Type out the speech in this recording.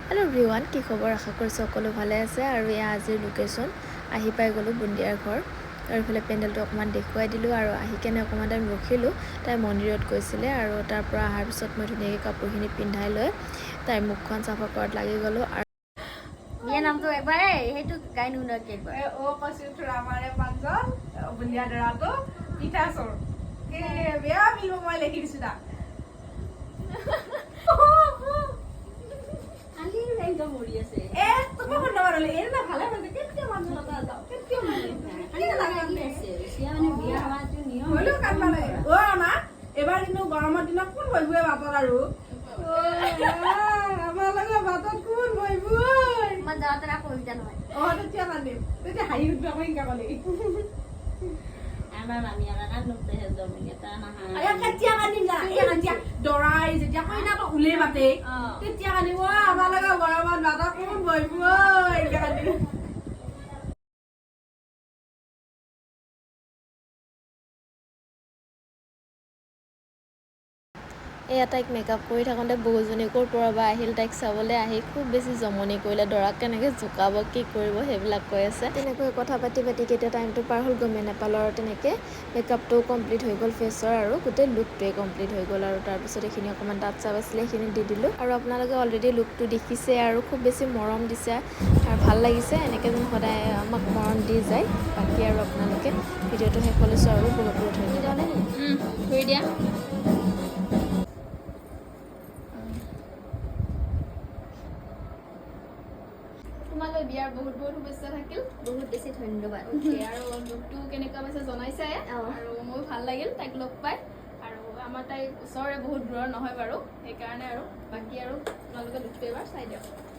hello everyone কি খবৰ আশা কৰিছো সকলো ভালে আছে আৰু এয়া আজিৰ লোকেশন আহি পাই গলো বুন্দিয়াৰ ঘৰ আৰু ইফালে পেন্ডেলটো অকমান দেখুৱাই দিলো আৰু আহি কেনে অকমান টাইম ৰখিলো তাই মন্দিৰত গৈছিলে আৰু তাৰ পৰা আহাৰ পিছত মই ধুনীয়াকৈ কাপোৰখিনি পিন্ধাই লৈ তাই মুখখন চাফা কৰাত লাগি গলো আৰু বিয়া নামটো একবাৰ হেইটো গাই নুন একবাৰ ও কসিল থৰা মাৰে পাঁচজন বুন্দিয়া দৰাটো পিঠাচৰ কে বেয়া মিলব মই লিখি দিছো দা আলি ৰাইজা মৰি আছে এ তুমি শুন মাৰলে এ না ভালে মানে কেতিয়া মানুহ লতা যাও কেতিয়া মানে আলি লাগি আছে সিয়া মানে বিয়া হোৱাটো নিয়ম হলো কাম লাগে ও না এবাৰ কিন্তু গৰমৰ দিনত কোন বহিবই বাটত আৰু আমাৰ লগে বাটত কোন বহিবই মই যাওঁতে আকৌ কবিতা নহয় তেতিয়া মানে তেতিয়া হাঁহি উঠবা মই কাবলে আমাৰ মামি আনা নুতে হে জমি এটা নাহা আয়া কেতিয়া কান্দিম যা যেতিয়া দৰাই যেতিয়া কইনাটো উলে মাতে তেতিয়া কান্দিব আমাৰ লগে গৰমত বাটত কোন বহিবই কান্দিম এয়া তাইক মেকআপ কৰি থাকোঁতে বহুজনী ক'ৰ পৰা বা আহিল তাইক চাবলৈ আহি খুব বেছি জমনি কৰিলে দৰাক কেনেকৈ জোকাব কি কৰিব সেইবিলাক কৈ আছে তেনেকৈ কথা পাতি কেতিয়া টাইমটো পাৰ হ'ল গমেই নাপালোঁ আৰু তেনেকৈ মেকআপটোও কমপ্লিট হৈ গ'ল ফেচৰ আৰু গোটেই লুকটোৱে কমপ্লিট হৈ গ'ল আৰু তাৰপিছত এইখিনি অকণমান দাঁত চাপ আছিলে সেইখিনি দি দিলোঁ আৰু আপোনালোকে অলৰেডি লুকটো দেখিছে আৰু খুব বেছি মৰম দিছে আৰু ভাল লাগিছে এনেকৈ যেন সদায় আমাক মৰম দি যায় বাকী আৰু আপোনালোকে ভিডিঅ'টো শেষ কৰিছোঁ আৰু বহুত বহুত ধন্যবাদ ধৰি দিয়া তোমালৈ বিয়াৰ বহুত বহুত শুভেচ্ছা থাকিল বহুত বেছি ধন্যবাদ আৰু লুকটো কেনেকুৱা পাইছে জনাইছে আৰু মোৰ ভাল লাগিল তাইক লগ পাই আৰু আমাৰ তাইক ওচৰৰে বহুত দূৰৰ নহয় বাৰু সেইকাৰণে আৰু বাকী আৰু তোমালোকে লুকটো এবাৰ চাই দিয়ক